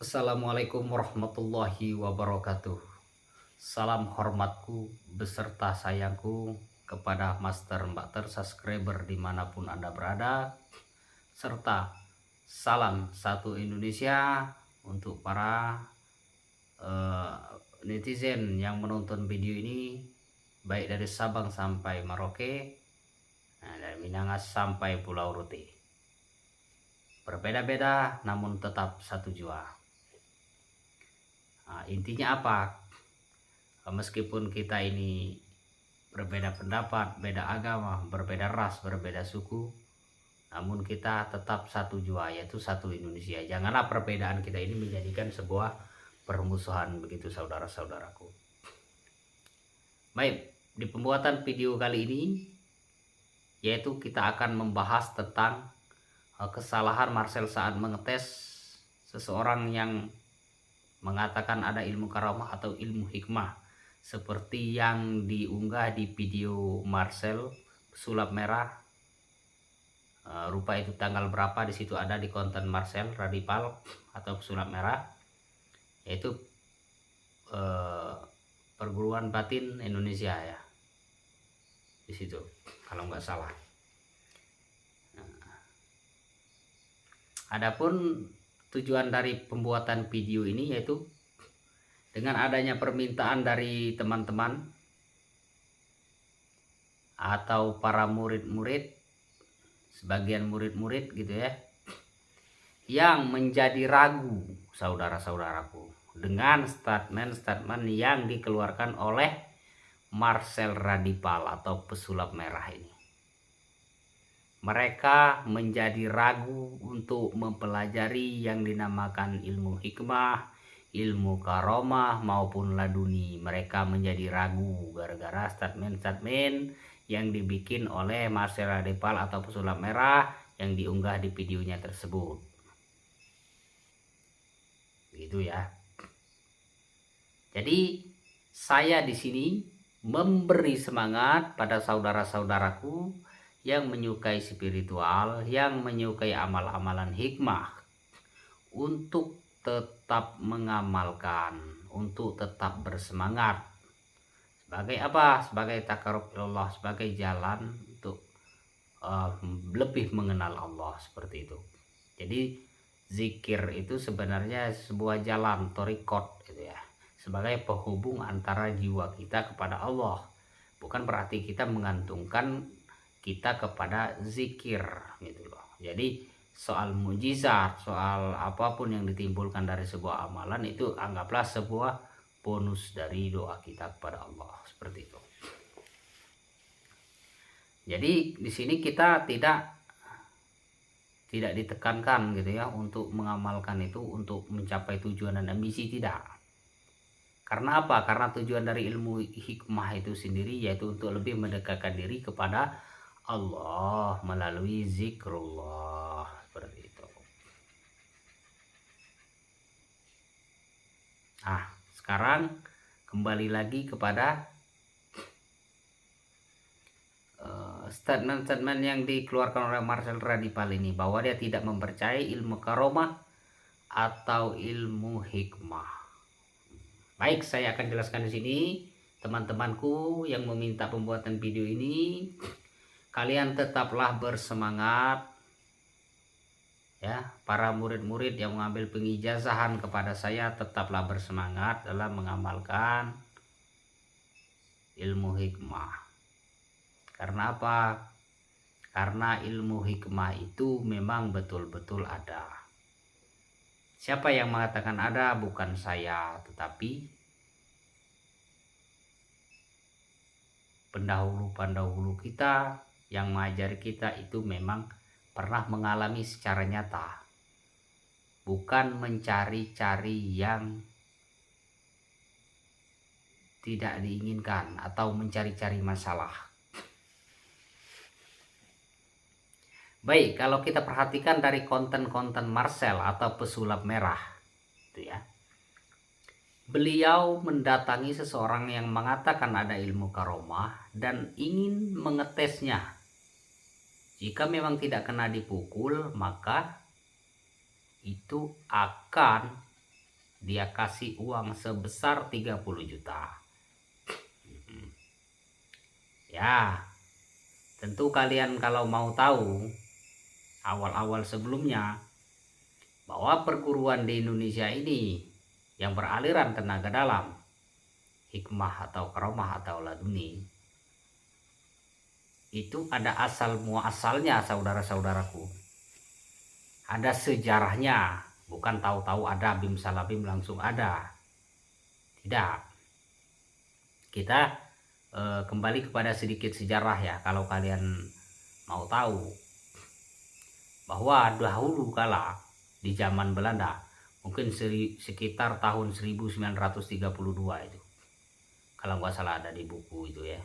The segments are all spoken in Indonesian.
Assalamualaikum warahmatullahi wabarakatuh. Salam hormatku beserta sayangku kepada master mbakter subscriber dimanapun Anda berada, serta salam satu Indonesia untuk para netizen yang menonton video ini, baik dari Sabang sampai Merauke, dari Minangas sampai Pulau Rote. Berbeda-beda namun tetap satu jua. Intinya apa? Meskipun kita ini berbeda pendapat, beda agama, berbeda ras, berbeda suku, namun kita tetap satu jua, yaitu satu Indonesia. Janganlah perbedaan kita ini menjadikan sebuah permusuhan, begitu saudara-saudaraku. Baik, di pembuatan video kali ini yaitu kita akan membahas tentang kesalahan Marcel saat mengetes seseorang yang mengatakan ada ilmu karamah atau ilmu hikmah, seperti yang diunggah di video Marcel sulap merah. Rupa itu tanggal berapa, di situ ada di konten Marcel Radipal atau sulap merah, yaitu perguruan batin Indonesia ya, di situ kalau nggak salah. Adapun tujuan dari pembuatan video ini yaitu dengan adanya permintaan dari teman-teman atau para murid-murid, sebagian murid-murid gitu ya, yang menjadi ragu saudara-saudaraku dengan statement-statement yang dikeluarkan oleh Marcel Radipal atau pesulap merah ini. Mereka menjadi ragu untuk mempelajari yang dinamakan ilmu hikmah, ilmu karomah maupun laduni. Mereka menjadi ragu gara-gara statement-statement yang dibikin oleh Marcel Radipal atau pesulap merah yang diunggah di videonya tersebut. Gitu ya. Jadi saya di sini memberi semangat pada saudara-saudaraku yang menyukai spiritual, yang menyukai amal-amalan hikmah, untuk tetap mengamalkan, untuk tetap bersemangat. Sebagai apa? Sebagai takarub ilallah, sebagai jalan untuk lebih mengenal Allah, seperti itu. Jadi zikir itu sebenarnya sebuah jalan thariqat gitu ya, sebagai penghubung antara jiwa kita kepada Allah. Bukan berarti kita mengantungkan kita kepada zikir gitu loh. Jadi soal mujizat, soal apapun yang ditimbulkan dari sebuah amalan itu anggaplah sebuah bonus dari doa kita kepada Allah, seperti itu. Jadi di sini kita tidak ditekankan gitu ya untuk mengamalkan itu untuk mencapai tujuan dan ambisi, tidak. Karena apa? Karena tujuan dari ilmu hikmah itu sendiri yaitu untuk lebih mendekatkan diri kepada Allah melalui zikrullah, seperti itu. Sekarang kembali lagi kepada statement-statement yang dikeluarkan oleh Marcel Radipal ini, bahwa dia tidak mempercayai ilmu karomah atau ilmu hikmah. Baik, saya akan jelaskan di sini. Teman-temanku yang meminta pembuatan video ini, kalian tetaplah bersemangat ya. Para murid-murid yang mengambil pengijazahan kepada saya, tetaplah bersemangat dalam mengamalkan ilmu hikmah. Karena apa? Karena ilmu hikmah itu memang betul-betul ada. Siapa yang mengatakan ada? Bukan saya, tetapi pendahulu-pendahulu kita yang mengajari kita itu memang pernah mengalami secara nyata, bukan mencari-cari yang tidak diinginkan atau mencari-cari masalah. Baik, kalau kita perhatikan dari konten-konten Marcel atau pesulap merah itu ya, beliau mendatangi seseorang yang mengatakan ada ilmu karomah dan ingin mengetesnya. Jika memang tidak kena dipukul, maka itu akan dia kasih uang sebesar 30 juta. Ya, tentu kalian kalau mau tahu awal-awal sebelumnya bahwa perguruan di Indonesia ini yang beraliran tenaga dalam, hikmah atau karomah atau laduni, itu ada asal muasalnya saudara-saudaraku. Ada sejarahnya, bukan tahu-tahu ada bim salabim langsung ada. Tidak. Kita kembali kepada sedikit sejarah ya, kalau kalian mau tahu bahwa dahulu kala di zaman Belanda, mungkin sekitar tahun 1932 itu, kalau nggak salah ada di buku itu ya,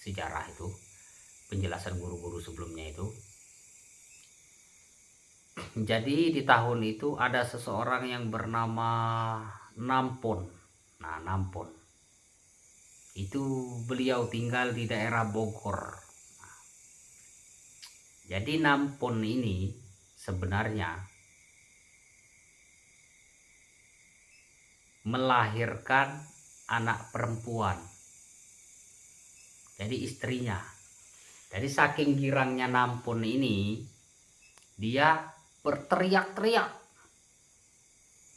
sejarah itu, penjelasan guru-guru sebelumnya itu. Jadi di tahun itu ada seseorang yang bernama Nampon. Nah, Nampon itu beliau tinggal di daerah Bogor. Jadi Nampon ini sebenarnya melahirkan anak perempuan. Jadi istrinya. Jadi saking girangnya Nampon ini, dia berteriak-teriak.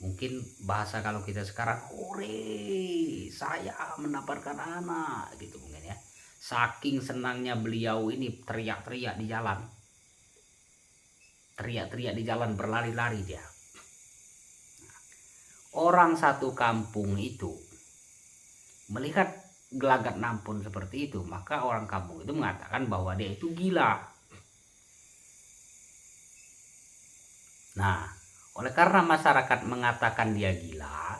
Mungkin bahasa kalau kita sekarang, "Hore, saya mendapatkan anak," gitu mungkin ya. Saking senangnya beliau ini teriak-teriak di jalan. Teriak-teriak di jalan, berlari-lari dia. Orang satu kampung itu melihat gelagat Nampon seperti itu, maka orang kampung itu mengatakan bahwa dia itu gila. Nah, oleh karena masyarakat mengatakan dia gila,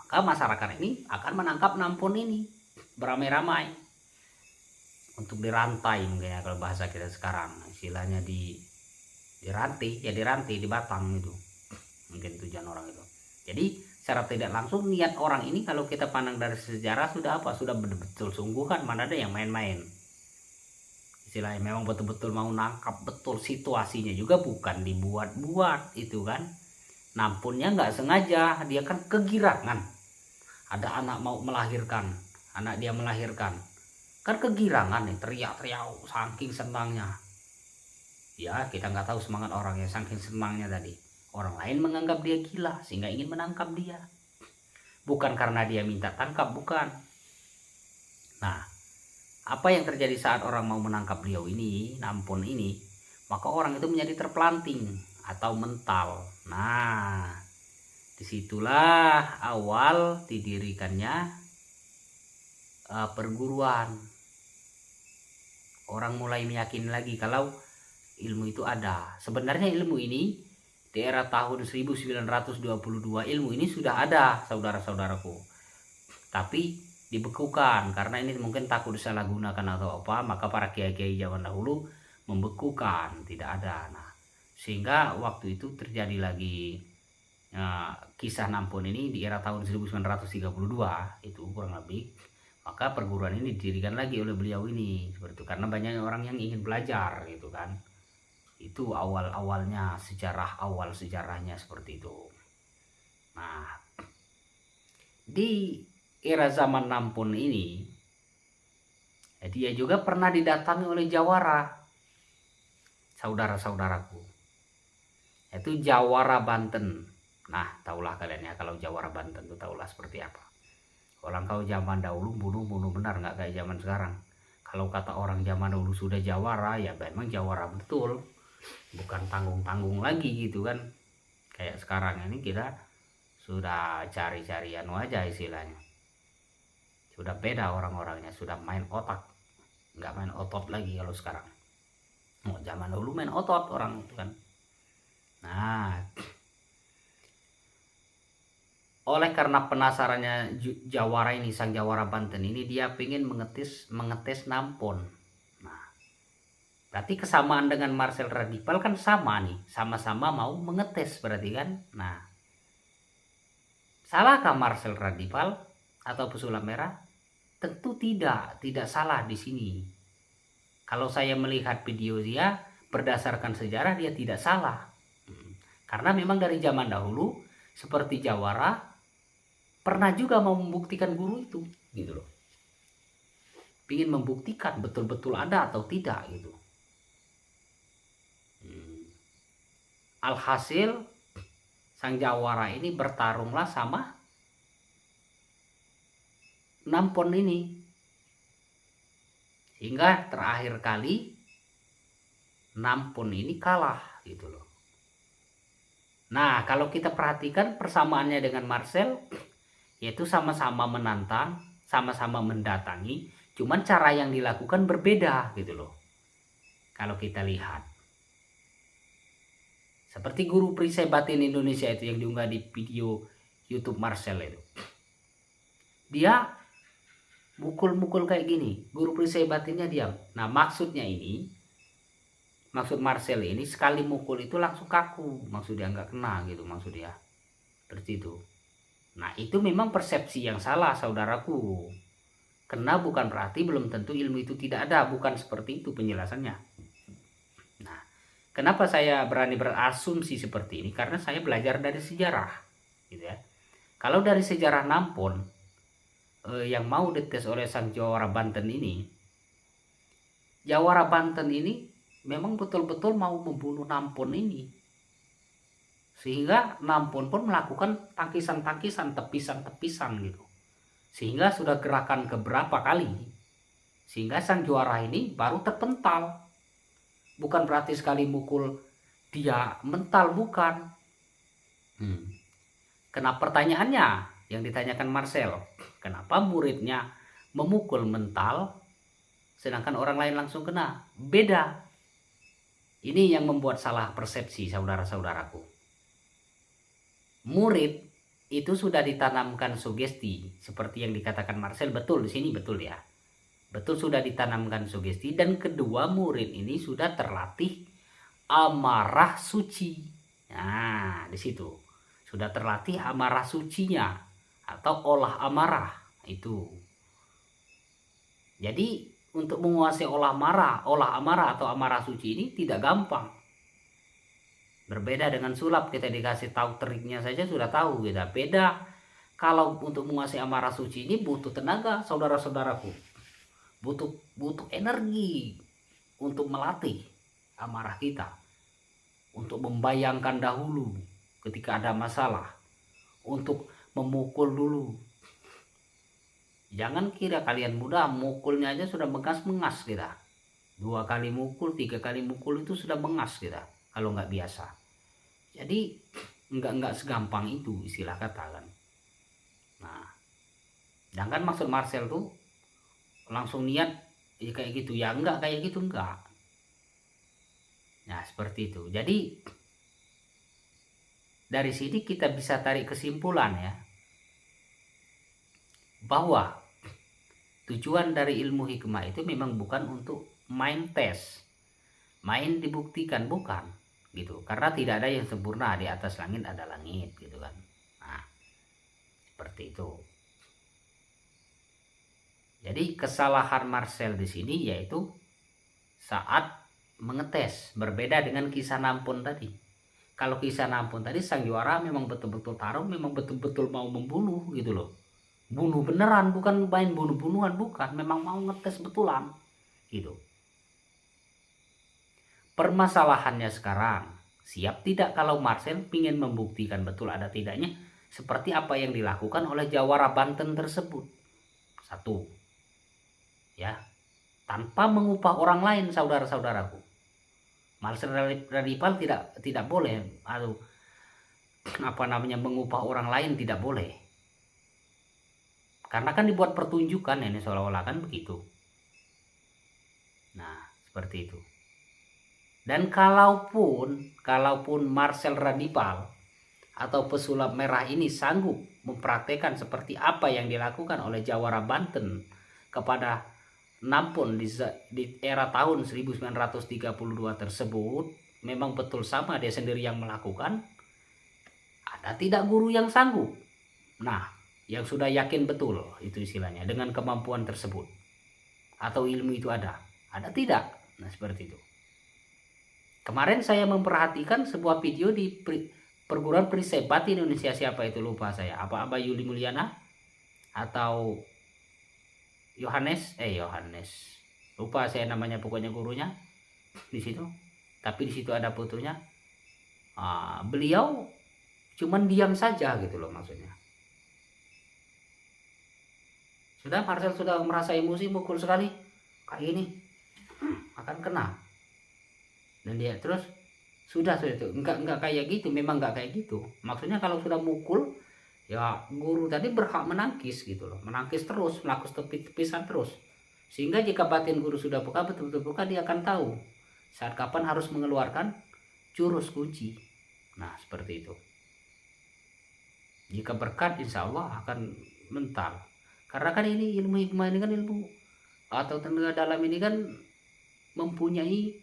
maka masyarakat ini akan menangkap Nampon ini beramai-ramai untuk dirantai, mungkin ya kalau bahasa kita sekarang istilahnya dirantai, ya dirantai di batang itu, mungkin tujuan orang itu. Jadi secara tidak langsung niat orang ini kalau kita pandang dari sejarah sudah apa? Sudah betul sungguhan, mana ada yang main-main. Istilahnya memang betul-betul mau nangkap betul situasinya juga, bukan dibuat-buat itu kan. Nampunnya nggak sengaja, dia kan kegirangan. Ada anak mau melahirkan, anak dia melahirkan, kan kegirangan nih, teriak-teriak saking senangnya. Ya kita nggak tahu semangat orangnya, saking senangnya tadi. Orang lain menganggap dia gila sehingga ingin menangkap dia. Bukan karena dia minta tangkap, bukan. Nah, apa yang terjadi saat orang mau menangkap beliau ini, Nampon ini, maka orang itu menjadi terpelanting atau mental. Nah, disitulah awal didirikannya perguruan. Orang mulai meyakini lagi kalau ilmu itu ada. Sebenarnya ilmu ini di era tahun 1922 ilmu ini sudah ada, saudara-saudaraku. Tapi dibekukan karena ini mungkin takut disalahgunakan atau apa, maka para kiai-kiai zaman dahulu membekukan, tidak ada. Nah, sehingga waktu itu terjadi lagi kisah Nampon ini di era tahun 1932 itu kurang lebih. Maka perguruan ini didirikan lagi oleh beliau ini seperti itu, karena banyak orang yang ingin belajar gitu kan. Itu awal-awalnya, awal sejarahnya seperti itu. Nah, di era zaman Nampon ini, dia juga pernah didatangi oleh Jawara, saudara-saudaraku. Itu Jawara Banten. Nah, tahulah kalian ya kalau Jawara Banten itu, tahulah seperti apa. Orang kau zaman dahulu bunuh benar, nggak kayak zaman sekarang. Kalau kata orang zaman dahulu sudah Jawara, ya memang Jawara betul, bukan tanggung-tanggung lagi gitu kan. Kayak sekarang ini kita sudah cari-carian aja istilahnya. Sudah beda orang-orangnya, sudah main otak, nggak main otot lagi kalau sekarang. Zaman dulu main otot orang itu kan. Nah, oleh karena penasarannya Jawara ini, sang Jawara Banten ini, dia pengen mengetes Nampon. Nah, berarti kesamaan dengan Marcel Radipal kan sama nih, sama-sama mau mengetes berarti kan. Nah, salahkah Marcel Radipal atau Pesulap Merah? Tentu tidak salah di sini. Kalau saya melihat video dia berdasarkan sejarah, dia tidak salah. Karena memang dari zaman dahulu seperti jawara pernah juga mau membuktikan guru itu gitu loh. Ingin membuktikan betul-betul ada atau tidak gitu. Alhasil sang jawara ini bertarunglah sama Nampon ini. Hingga terakhir kali Nampon ini kalah gitu loh. Nah, kalau kita perhatikan persamaannya dengan Marcel, yaitu sama-sama menantang, sama-sama mendatangi, cuman cara yang dilakukan berbeda gitu loh. Kalau kita lihat. Seperti guru perisai batin Indonesia itu yang diunggah di video YouTube Marcel itu. Dia mukul-mukul kayak gini, guru perisai batinnya diam. Nah, maksud Marcel ini sekali mukul itu langsung kaku, maksud dia nggak kena gitu, maksud dia seperti itu. Nah, itu memang persepsi yang salah, saudaraku. Kena bukan berarti belum tentu ilmu itu tidak ada, bukan seperti itu penjelasannya. Nah, kenapa saya berani berasumsi seperti ini? Karena saya belajar dari sejarah, gitu ya. Kalau dari sejarah Nampon yang mau dites oleh sang Jawara Banten ini, Jawara Banten ini memang betul-betul mau membunuh Nampon ini, sehingga Nampon pun melakukan tangkisan-tangkisan, tepisan-tepisan gitu, sehingga sudah gerakan keberapa kali, sehingga sang juara ini baru terpental. Bukan berarti sekali mukul dia mental, bukan. Kenapa pertanyaannya yang ditanyakan Marcel, kenapa muridnya memukul mental sedangkan orang lain langsung kena? Beda. Ini yang membuat salah persepsi, saudara-saudaraku. Murid itu sudah ditanamkan sugesti, seperti yang dikatakan Marcel, betul di sini, betul ya. Betul, sudah ditanamkan sugesti, dan kedua murid ini sudah terlatih amarah suci. Nah, di situ sudah terlatih amarah sucinya atau olah amarah itu. Jadi untuk menguasai olah amarah atau amarah suci ini tidak gampang. Berbeda dengan sulap, kita dikasih tahu triknya saja sudah tahu kita. Beda kalau untuk menguasai amarah suci ini butuh tenaga, saudara-saudaraku. Butuh energi untuk melatih amarah kita. Untuk membayangkan dahulu ketika ada masalah. Untuk memukul dulu. Jangan kira kalian mudah, mukulnya aja sudah mengas-mengas kita. 2 kali mukul, 3 kali mukul itu sudah mengas kita kalau nggak biasa. Jadi nggak segampang itu, istilah kata kan. Nah, sedangkan maksud Marcel tuh langsung niat ya kayak gitu, ya enggak kayak gitu, enggak. Nah, seperti itu. Jadi dari sini kita bisa tarik kesimpulan ya, bahwa tujuan dari ilmu hikmah itu memang bukan untuk main tes, main dibuktikan, bukan gitu. Karena tidak ada yang sempurna, di atas langit ada langit gitu kan. Nah, seperti itu. Jadi kesalahan Marcel di sini yaitu saat mengetes, berbeda dengan kisah Nampon tadi. Kalau kisah Nampon tadi sang juara memang betul-betul tarung, memang betul-betul mau membunuh gitu loh. Bunuh beneran, bukan main bunuh-bunuhan, bukan, memang mau ngetes betulan gitu. Permasalahannya sekarang, siap tidak kalau Marcel ingin membuktikan betul ada tidaknya seperti apa yang dilakukan oleh Jawara Banten tersebut. Satu, ya, tanpa mengupah orang lain, saudara-saudaraku. Marcel Radipal tidak boleh atau mengupah orang lain, tidak boleh. Karena kan dibuat pertunjukan ini seolah-olah kan begitu. Nah, seperti itu. Dan kalaupun Marcel Radipal atau pesulap merah ini sanggup mempraktekkan seperti apa yang dilakukan oleh Jawara Banten kepada Nampon di era tahun 1932 tersebut, memang betul sama dia sendiri yang melakukan, ada tidak guru yang sanggup? Nah, yang sudah yakin betul itu istilahnya dengan kemampuan tersebut, atau ilmu itu ada tidak? Nah, seperti itu. Kemarin saya memperhatikan sebuah video di perguruan perisai Pati Indonesia, siapa itu lupa saya, apa Yuli Mulyana atau Yohanes lupa saya namanya, pokoknya gurunya di situ, tapi di situ ada fotonya. Beliau cuman diam saja gitu loh, maksudnya. Sudah Marcel sudah merasa emosi, mukul sekali kayak ini akan kena, dan dia terus sudah itu enggak kayak gitu, memang enggak kayak gitu. Maksudnya kalau sudah mukul ya guru tadi berhak menangkis gitu loh, menangkis terus, melakukan tepisan terus, sehingga jika batin guru sudah peka, betul-betul peka, dia akan tahu saat kapan harus mengeluarkan jurus kunci. Nah seperti itu. Jika berkat insya Allah akan mental, karena kan ini ilmu hikmah ini kan ilmu atau tenaga dalam ini kan mempunyai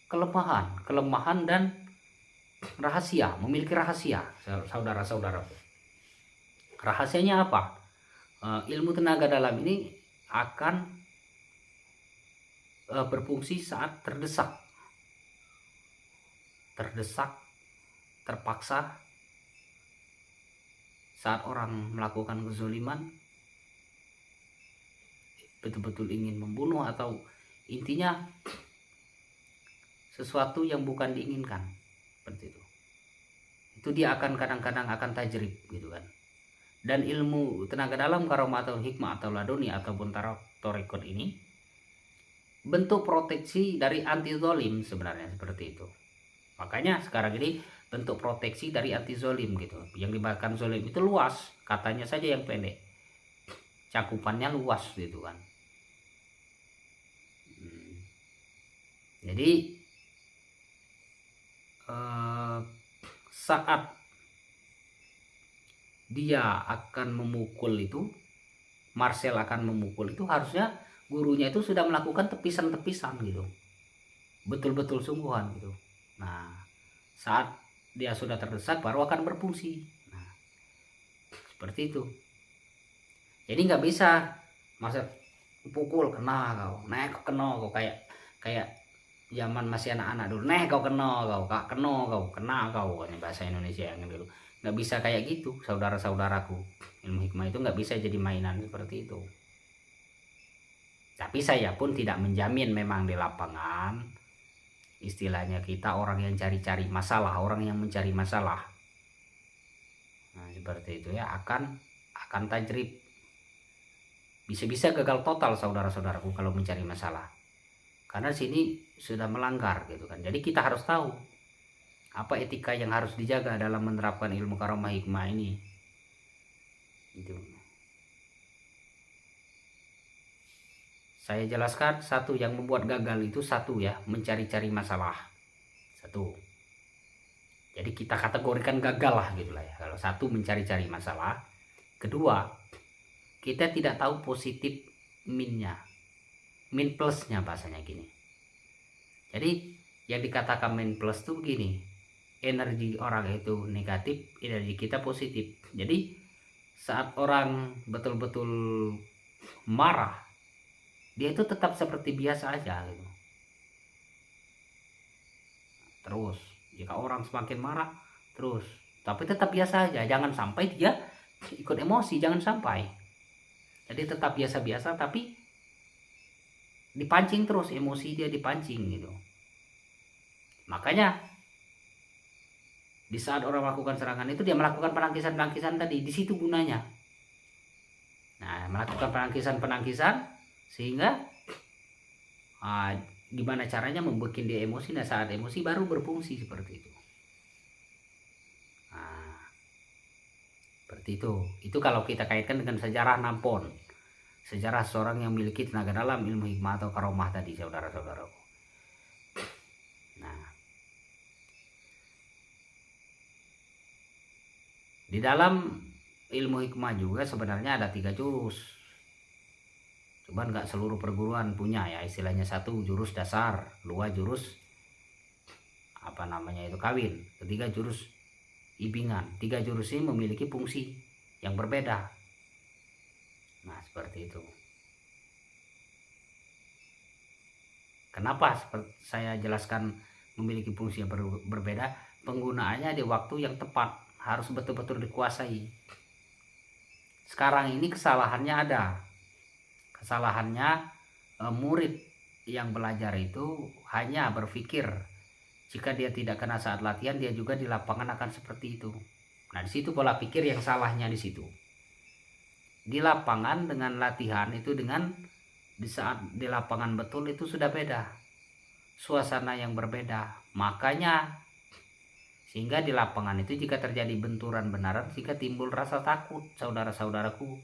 kelemahan dan rahasia, memiliki rahasia, saudara-saudaraku. Rahasianya apa? Ilmu tenaga dalam ini akan berfungsi saat terdesak, terpaksa, saat orang melakukan kezaliman, betul-betul ingin membunuh, atau intinya sesuatu yang bukan diinginkan, seperti itu dia akan kadang-kadang akan tajrib gitu kan. Dan ilmu tenaga dalam, karomah atau hikmah atau laduni ataupun tarekot ini bentuk proteksi dari anti zolim sebenarnya, seperti itu. Makanya sekarang ini bentuk proteksi dari anti zolim gitu. Yang dimakan zolim itu luas, katanya saja yang pendek, cakupannya luas gitu kan. Jadi saat dia akan memukul itu, Marcel akan memukul itu, harusnya gurunya itu sudah melakukan tepisan-tepisan gitu, betul-betul sungguhan gitu. Nah saat dia sudah terdesak baru akan berfungsi. Nah seperti itu. Jadi nggak bisa masa pukul kena kau, nah kau kena kau, kayak zaman masih anak-anak dulu, nah kau kena kau, kena kau, ini bahasa Indonesia yang dulu. Nggak bisa kayak gitu, saudara-saudaraku. Ilmu hikmah itu nggak bisa jadi mainan seperti itu. Tapi saya pun tidak menjamin memang di lapangan, istilahnya kita orang yang cari-cari masalah, orang yang mencari masalah, nah seperti itu ya, akan tajrib, bisa-bisa gagal total saudara-saudaraku kalau mencari masalah, karena sini sudah melanggar gitu kan. Jadi kita harus tahu apa etika yang harus dijaga dalam menerapkan ilmu karomah hikmah ini gitu. Saya jelaskan, satu yang membuat gagal itu, satu ya, mencari-cari masalah, satu. Jadi kita kategorikan gagal lah gitulah ya, kalau satu mencari-cari masalah. Kedua, kita tidak tahu positif minnya, min plusnya, bahasanya gini. Jadi yang dikatakan min plus tuh begini, energi orang itu negatif, energi kita positif. Jadi saat orang betul-betul marah, dia itu tetap seperti biasa aja gitu. Terus jika orang semakin marah terus, tapi tetap biasa aja, jangan sampai dia ikut emosi, jangan sampai. Jadi tetap biasa-biasa, tapi dipancing terus, emosi dia dipancing gitu. Makanya di saat orang melakukan serangan itu, dia melakukan penangkisan tadi, di situ gunanya. Nah, melakukan penangkisan sehingga gimana caranya membuat dia emosi. Nah saat emosi baru berfungsi seperti itu. Nah, seperti itu. Itu kalau kita kaitkan dengan sejarah Nampon, sejarah seorang yang memiliki tenaga dalam, ilmu hikmah atau karomah tadi, saudara-saudaraku. Nah, di dalam ilmu hikmah juga sebenarnya ada 3 jurus. Cuman nggak seluruh perguruan punya ya, istilahnya 1 jurus dasar, 2 jurus kawin, 3 jurus ibingan. 3 jurus ini memiliki fungsi yang berbeda. Nah seperti itu. Kenapa saya jelaskan memiliki fungsi yang berbeda. Penggunaannya di waktu yang tepat, harus betul-betul dikuasai. Sekarang ini kesalahannya ada. Kesalahannya murid yang belajar itu hanya berpikir jika dia tidak kena saat latihan, dia juga di lapangan akan seperti itu. Nah, di situ pola pikir yang salahnya di situ. Di lapangan dengan latihan itu dengan di saat di lapangan betul itu sudah beda. Suasana yang berbeda. Makanya sehingga di lapangan itu jika terjadi benturan benaran, jika timbul rasa takut saudara-saudaraku.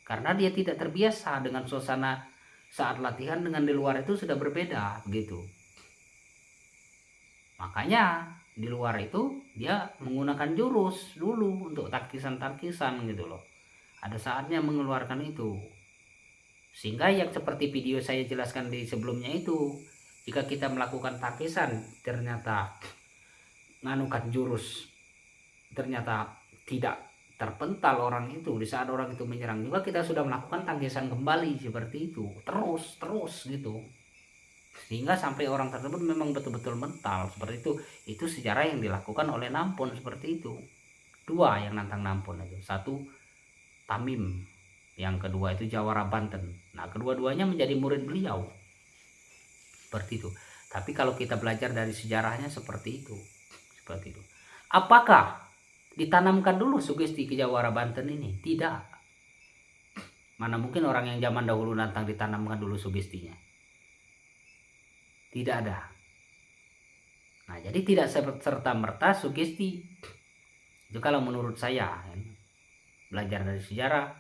Karena dia tidak terbiasa dengan suasana saat latihan dengan di luar itu sudah berbeda begitu. Makanya di luar itu dia menggunakan jurus dulu untuk tangkisan-tangkisan gitu loh. Ada saatnya mengeluarkan itu. Sehingga yang seperti video saya jelaskan di sebelumnya itu, jika kita melakukan tangkisan ternyata nganukan jurus, ternyata tidak terpental orang itu, di saat orang itu menyerang juga kita sudah melakukan tangkisan kembali seperti itu, terus gitu, sehingga sampai orang tersebut memang betul-betul mental seperti itu sejarah yang dilakukan oleh Nampon seperti itu. Dua yang nantang Nampon itu, satu Tamim, yang kedua itu Jawara Banten. Nah, kedua-duanya menjadi murid beliau seperti itu. Tapi kalau kita belajar dari sejarahnya seperti itu. Apakah ditanamkan dulu sugesti ke Jawara Banten ini? Tidak. Mana mungkin orang yang zaman dahulu nantang ditanamkan dulu sugestinya? Tidak ada. Nah, jadi tidak serta-merta sugesti. Itu kalau menurut saya, belajar dari sejarah,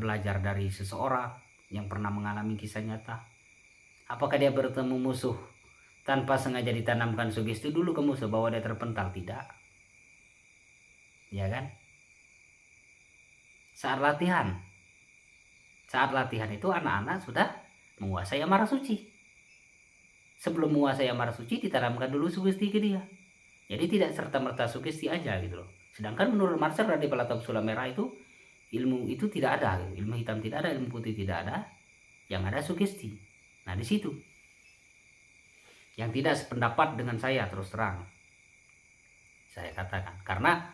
belajar dari seseorang yang pernah mengalami kisah nyata. Apakah dia bertemu musuh tanpa sengaja ditanamkan sugesti dulu ke musuh bahwa dia terpental? Tidak. Ya kan? Saat latihan itu anak-anak sudah menguasai amarah suci. Sebelum menguasai amarah suci ditanamkan dulu sugesti ke dia. Jadi tidak serta-merta sugesti aja gitu loh. Sedangkan menurut Marcel Radi Pelatop Sula Merah itu ilmu itu tidak ada, ilmu hitam tidak ada, ilmu putih tidak ada, yang ada sugesti. Nah, di situ yang tidak sependapat dengan saya, terus terang saya katakan, karena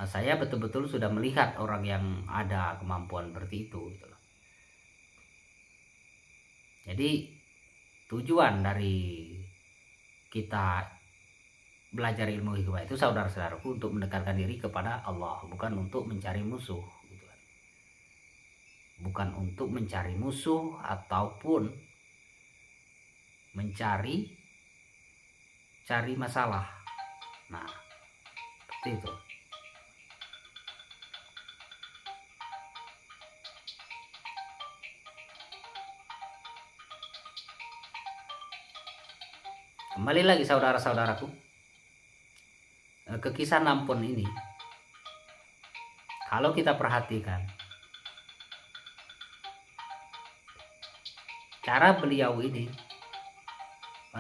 saya betul-betul sudah melihat orang yang ada kemampuan seperti itu gitu loh. Jadi tujuan dari kita belajar ilmu hikmah itu, saudara-saudaraku, untuk mendekatkan diri kepada Allah, bukan untuk mencari musuh gitu kan. Bukan untuk mencari musuh ataupun mencari masalah. Nah, seperti itu. Kembali lagi saudara-saudaraku ke kisah Nampon ini. Kalau kita perhatikan cara beliau ini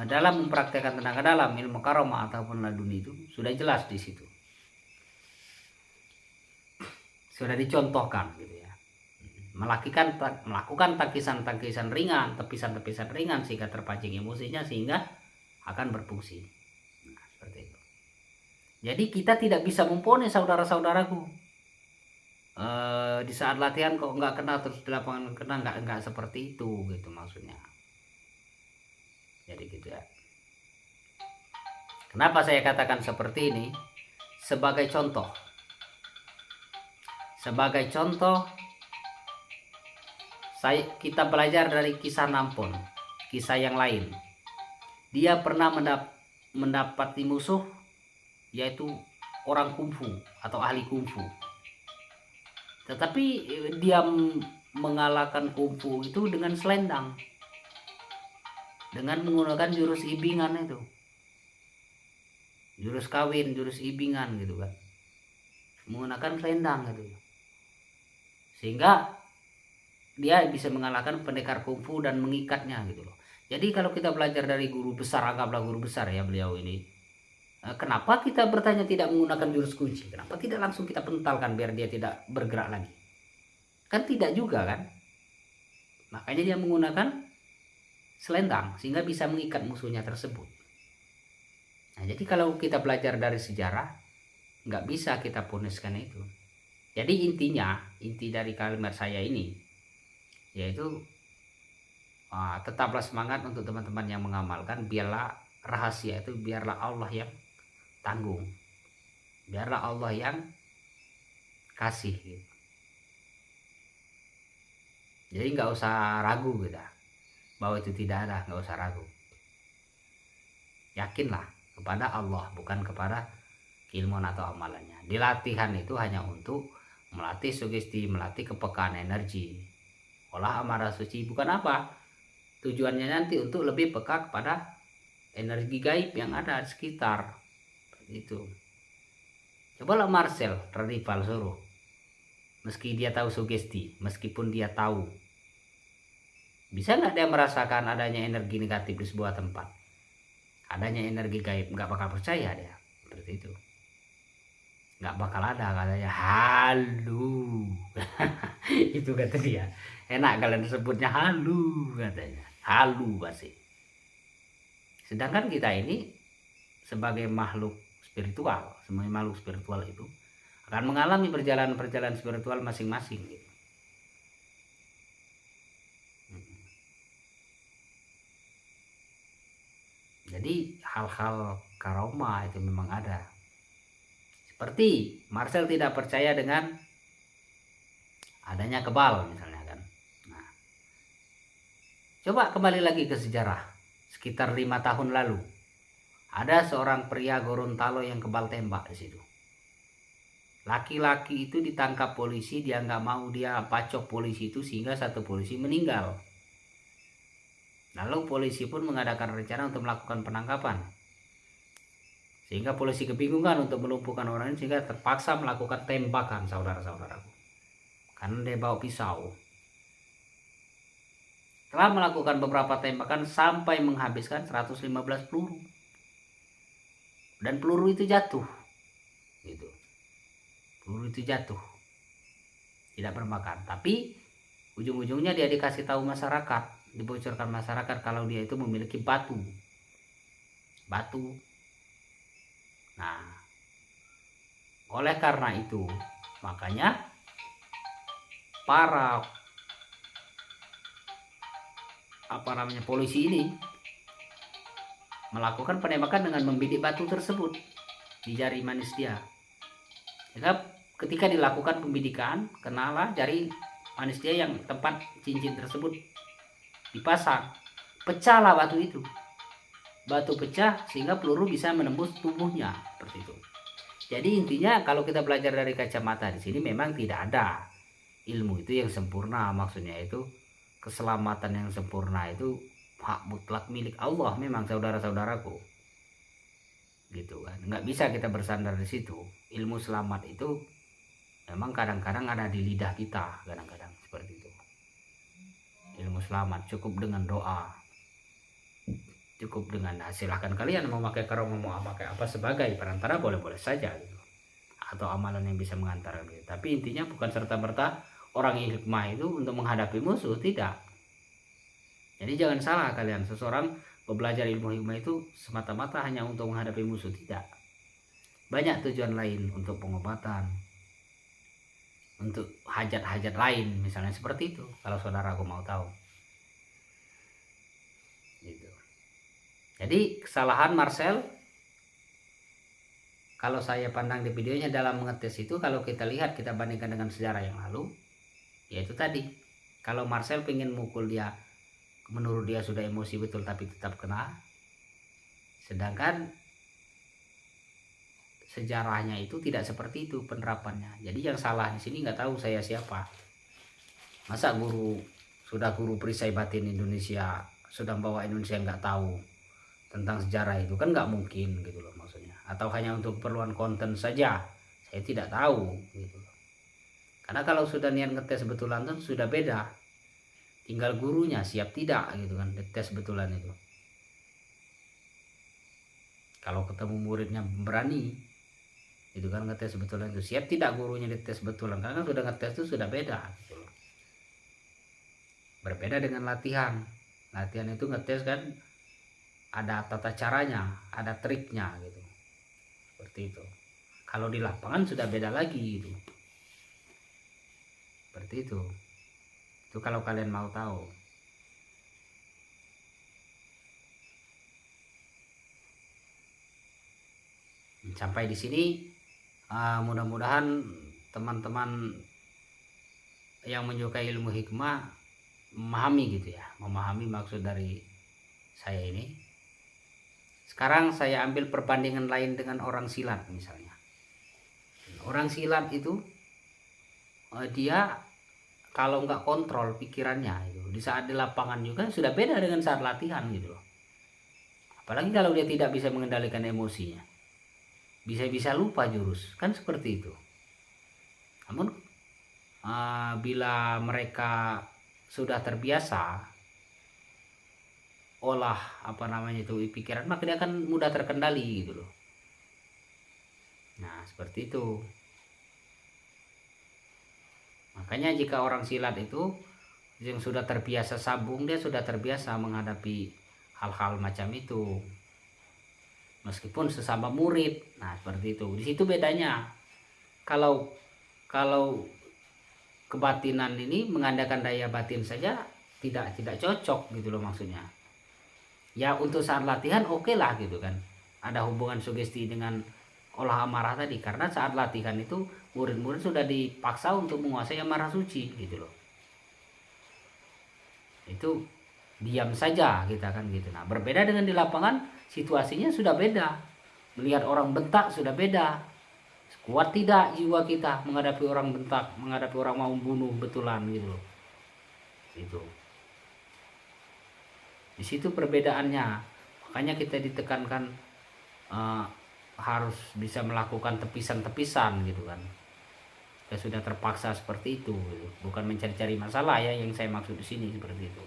dalam mempraktekkan tenaga dalam, ilmu karomah ataupun laduni itu sudah jelas di situ. Sudah dicontohkan gitu ya. Melakukan tangkisan ringan, tepisan ringan sehingga terpancing emosinya sehingga akan berfungsi. Nah, seperti itu. Jadi kita tidak bisa memponis saudara-saudaraku. Di saat latihan kok nggak kena, terus di lapangan kena, nggak seperti itu gitu maksudnya. Jadi gitu ya. Kenapa saya katakan seperti ini? Sebagai contoh, kita belajar dari kisah Nampon, kisah yang lain. Dia pernah mendapati musuh, yaitu orang kungfu atau ahli kungfu. Tetapi dia mengalahkan kungfu itu dengan selendang, dengan menggunakan jurus ibingan itu, jurus kawin, jurus ibingan gitu kan, menggunakan selendang gitu, sehingga dia bisa mengalahkan pendekar kungfu dan mengikatnya gitu loh. Jadi kalau kita belajar dari guru besar, anggaplah guru besar ya beliau ini, kenapa kita bertanya tidak menggunakan jurus kunci? Kenapa tidak langsung kita pentalkan biar dia tidak bergerak lagi? Kan tidak juga kan? Makanya dia menggunakan selendang sehingga bisa mengikat musuhnya tersebut. Nah, jadi kalau kita belajar dari sejarah, nggak bisa kita puniskan itu. Jadi inti dari kalimat saya ini yaitu tetaplah semangat untuk teman-teman yang mengamalkan. Biarlah rahasia itu, biarlah Allah yang tanggung, biarlah Allah yang kasih gitu. Jadi nggak usah ragu kita bahwa itu tidak ada, nggak usah ragu. Yakinlah kepada Allah, bukan kepada keilmuan atau amalannya. Di latihan itu hanya untuk melatih sugesti, melatih kepekaan energi, olah amarah suci. Bukan apa tujuannya nanti untuk lebih peka kepada energi gaib yang ada di sekitar itu. Cobalah Marcel Radival suruh, meski dia tahu sugesti, meskipun dia tahu, bisa nggak dia merasakan adanya energi negatif di sebuah tempat, adanya energi gaib? Nggak bakal percaya dia seperti itu, nggak bakal ada, katanya halu. Itu kata dia, enak kalian sebutnya halu, katanya halu pasti. Sedangkan kita ini sebagai makhluk spiritual, sebagai makhluk spiritual itu akan mengalami perjalanan spiritual masing-masing gitu. Jadi hal-hal karoma itu memang ada. Seperti Marcel tidak percaya dengan adanya kebal misalnya kan. Nah, coba kembali lagi ke sejarah. Sekitar 5 tahun lalu ada seorang pria Gorontalo yang kebal tembak di situ. Laki-laki itu ditangkap polisi, dia nggak mau, dia pacok polisi itu sehingga satu polisi meninggal. Lalu polisi pun mengadakan rencana untuk melakukan penangkapan. Sehingga polisi kebingungan untuk melumpuhkan orang ini, sehingga terpaksa melakukan tembakan, saudara-saudaraku. Karena dia bawa pisau. Telah melakukan beberapa tembakan sampai menghabiskan 115 peluru. Dan peluru itu jatuh. Gitu. Peluru itu jatuh. Tidak bermakan. Tapi ujung-ujungnya dia dikasih tahu masyarakat, dibocorkan masyarakat kalau dia itu memiliki batu. Nah, oleh karena itu makanya para polisi ini melakukan penembakan dengan membidik batu tersebut di jari manis dia. Sehingga ketika dilakukan pembidikan, kenalah jari manis dia yang tempat cincin tersebut dipasang, pecahlah batu itu. Batu pecah sehingga peluru bisa menembus tubuhnya seperti itu. Jadi intinya kalau kita belajar dari kacamata di sini, memang tidak ada ilmu itu yang sempurna. Maksudnya itu keselamatan yang sempurna itu hak mutlak milik Allah memang, saudara-saudaraku. Gitu kan. Nggak bisa kita bersandar di situ. Ilmu selamat itu memang kadang-kadang ada di lidah kita, kadang-kadang seperti itu. Ilmu selamat cukup dengan doa, cukup dengan, silahkan kalian mau pakai karoma, mau pakai apa sebagai perantara, boleh-boleh saja gitu, atau amalan yang bisa mengantar gitu. Tapi intinya bukan serta-merta orang yang hikmah itu untuk menghadapi musuh, tidak. Jadi jangan salah kalian, seseorang belajar ilmu hikmah itu semata-mata hanya untuk menghadapi musuh, tidak. Banyak tujuan lain, untuk pengobatan, untuk hajat-hajat lain misalnya, seperti itu kalau saudaraku mau tahu gitu. Jadi kesalahan Marcel, kalau saya pandang di videonya dalam mengetes itu, kalau kita lihat, kita bandingkan dengan sejarah yang lalu, yaitu tadi, kalau Marcel pengen mukul dia, menurut dia sudah emosi betul tapi tetap kena. Sedangkan sejarahnya itu tidak seperti itu penerapannya. Jadi yang salah di sini nggak tahu saya siapa. Masa sudah guru perisai batin Indonesia, sudah membawa Indonesia, nggak tahu tentang sejarah itu? Kan nggak mungkin gitu loh maksudnya. Atau hanya untuk keperluan konten saja, saya tidak tahu gitu loh. Karena kalau sudah niat ngetes betulan itu sudah beda. Tinggal gurunya siap tidak gitu kan, tes betulan itu. Kalau ketemu muridnya berani, itu kan ngetes betulan itu, siap tidak gurunya dites betulan, karena sudah ngetes itu sudah beda gitu loh. Berbeda dengan latihan. Latihan itu ngetes kan ada tata caranya, ada triknya gitu. Seperti itu. Kalau di lapangan sudah beda lagi gitu. Seperti itu. Itu kalau kalian mau tahu. Sampai di sini mudah-mudahan teman-teman yang menyukai ilmu hikmah memahami gitu ya, memahami maksud dari saya ini. Sekarang saya ambil perbandingan lain dengan orang silat misalnya. Orang silat itu dia kalau nggak kontrol pikirannya itu di saat di lapangan juga sudah beda dengan saat latihan gitu loh. Apalagi kalau dia tidak bisa mengendalikan emosinya, bisa-bisa lupa jurus, kan seperti itu. Namun bila mereka sudah terbiasa olah itu pikiran, maka dia akan mudah terkendali gitu loh. Nah seperti itu. Makanya jika orang silat itu yang sudah terbiasa sabung, dia sudah terbiasa menghadapi hal-hal macam itu, meskipun sesama murid. Nah seperti itu. Di situ bedanya. Kalau kebatinan ini mengandalkan daya batin saja tidak cocok gitu loh maksudnya. Ya untuk saat latihan oke lah gitu kan. Ada hubungan sugesti dengan olah amarah tadi, karena saat latihan itu murid-murid sudah dipaksa untuk menguasai amarah suci gitu loh. Itu diam saja kita kan gitu. Nah berbeda dengan di lapangan, situasinya sudah beda. Melihat orang bentak sudah beda. Kuat tidak jiwa kita menghadapi orang bentak, menghadapi orang mau bunuh betulan gitu loh. Itu di situ perbedaannya. Makanya kita ditekankan harus bisa melakukan tepisan-tepisan gitu kan. Ya sudah terpaksa seperti itu gitu. Bukan mencari-cari masalah ya yang saya maksud di sini seperti itu.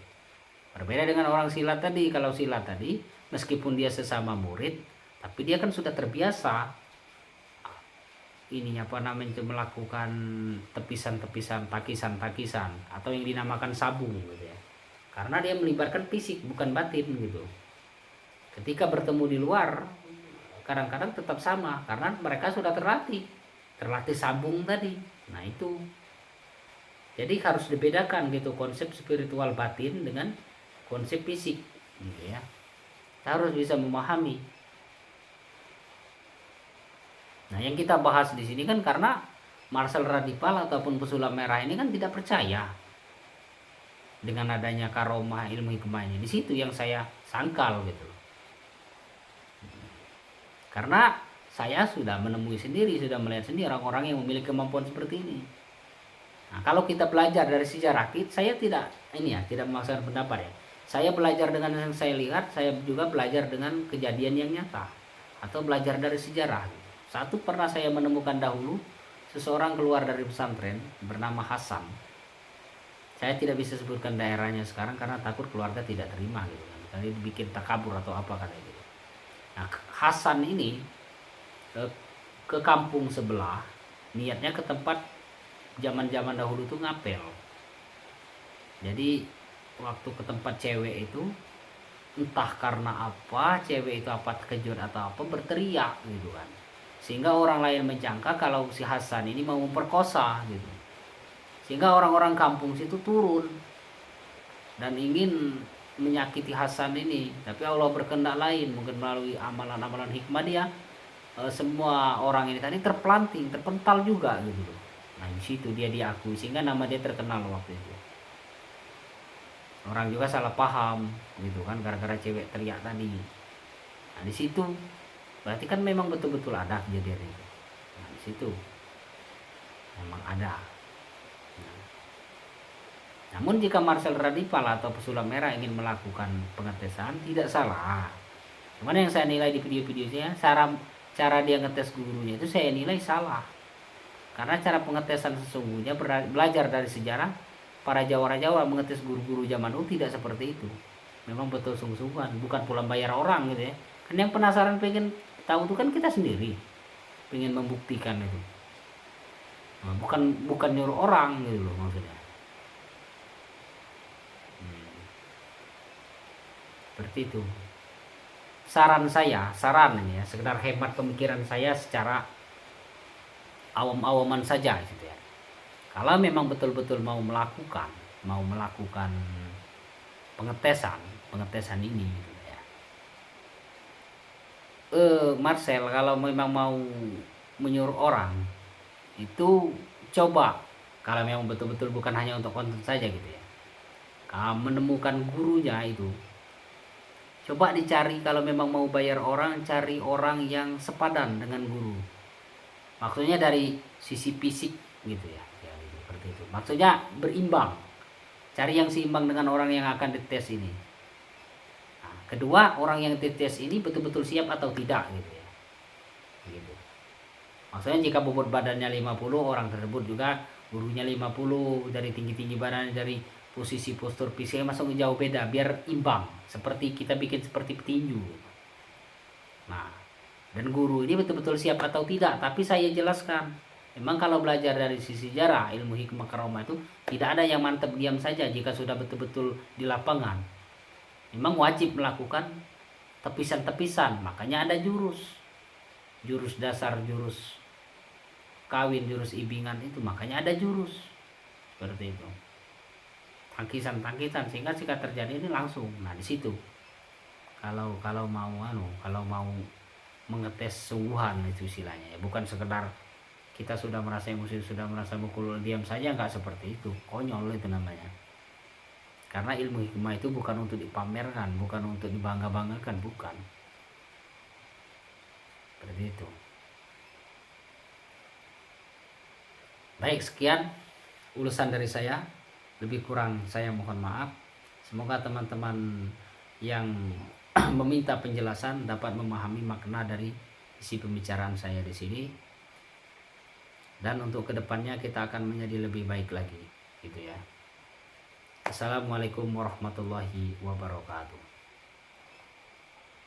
Berbeda dengan orang silat tadi. Kalau silat tadi meskipun dia sesama murid, tapi dia kan sudah terbiasa melakukan tepisan-tepisan, takisan-takisan, atau yang dinamakan sabung gitu ya. Karena dia melibatkan fisik bukan batin gitu. Ketika bertemu di luar kadang-kadang tetap sama karena mereka sudah terlatih sabung tadi. Nah itu jadi harus dibedakan gitu konsep spiritual batin dengan konsep fisik gitu ya. Kita harus bisa memahami. Nah yang kita bahas di sini kan karena Marcel Radipal ataupun pesulap merah ini kan tidak percaya dengan adanya karomah ilmu hikmah ini. Di situ yang saya sangkal gitu. Karena saya sudah menemui sendiri, sudah melihat sendiri orang-orang yang memiliki kemampuan seperti ini. Nah, kalau kita belajar dari sejarah, saya tidak memaksakan pendapat ya. Saya belajar dengan yang saya lihat, saya juga belajar dengan kejadian yang nyata atau belajar dari sejarah. Satu pernah saya menemukan dahulu seseorang keluar dari pesantren bernama Hasan. Saya tidak bisa sebutkan daerahnya sekarang karena takut keluarga tidak terima gitu kan. Tadi bikin takabur atau apa katanya gitu. Nah, Hasan ini ke kampung sebelah, niatnya ke tempat zaman-zaman dahulu tuh ngapel. Jadi waktu ke tempat cewek itu entah karena apa, cewek itu apa terkejut atau apa berteriak gitu kan. Sehingga orang lain menyangka kalau si Hasan ini mau memperkosa gitu. Sehingga orang-orang kampung situ turun dan ingin menyakiti Hasan ini, tapi Allah berkehendak lain, mungkin melalui amalan-amalan hikmah dia semua orang ini tadi terpelanting, terpental juga gitu. Nah di situ dia diakui sehingga nama dia terkenal waktu itu. Orang juga salah paham gitu kan gara-gara cewek teriak tadi. Nah di situ berarti kan memang betul-betul ada kejadian itu. Nah di situ memang ada. Namun jika Marcel Radipal atau pesulap merah ingin melakukan pengetesan tidak salah. Cuman yang saya nilai di video-videonya cara dia ngetes gurunya itu saya nilai salah. Karena cara pengetesan sesungguhnya belajar dari sejarah para jawara-jawara mengetes guru-guru zaman dulu tidak seperti itu. Memang betul sungguh-sungguhan, bukan pula bayar orang gitu ya. Kan yang penasaran pengen tahu itu kan kita sendiri. Pengen membuktikan itu. Nah, bukan nyuruh orang gitu loh maksudnya. Seperti itu. saran ini ya, sekedar hemat pemikiran saya secara awam-awaman saja gitu ya. Kalau memang betul-betul mau melakukan pengetesan ini gitu ya. Marcel, kalau memang mau menyuruh orang itu coba, kalau memang betul-betul bukan hanya untuk konten saja gitu ya, kalau menemukan gurunya itu coba dicari. Kalau memang mau bayar orang, cari orang yang sepadan dengan guru, maksudnya dari sisi fisik gitu ya, seperti itu, maksudnya berimbang, cari yang seimbang dengan orang yang akan dites ini. Nah, kedua, orang yang dites ini betul-betul siap atau tidak gitu ya, gitu. Maksudnya jika bobot badannya 50, orang tersebut juga gurunya 50, dari tinggi-tinggi badannya, dari posisi postur fisiknya masuk jauh beda, biar imbang, seperti kita bikin seperti petinju. Nah, dan guru ini betul-betul siap atau tidak, tapi saya jelaskan, memang kalau belajar dari sisi sejarah, ilmu hikmah karomah itu tidak ada yang mantap diam saja. Jika sudah betul-betul di lapangan, memang wajib melakukan tepisan-tepisan, makanya ada jurus dasar, jurus kawin, jurus ibingan, itu makanya ada jurus seperti itu, tangkisan sehingga jika terjadi ini langsung. Nah di situ kalau mau mengetes sungguhan itu istilahnya ya, bukan sekedar kita sudah merasa emosi, sudah merasa mukul diam saja, nggak seperti itu, konyol itu namanya. Karena ilmu hikmah itu bukan untuk dipamerkan, bukan untuk dibangga-banggakan, bukan seperti itu. Baik, sekian ulasan dari saya, lebih kurang saya mohon maaf. Semoga teman-teman yang meminta penjelasan dapat memahami makna dari isi pembicaraan saya di sini, dan untuk kedepannya kita akan menjadi lebih baik lagi gitu ya. Assalamualaikum warahmatullahi wabarakatuh.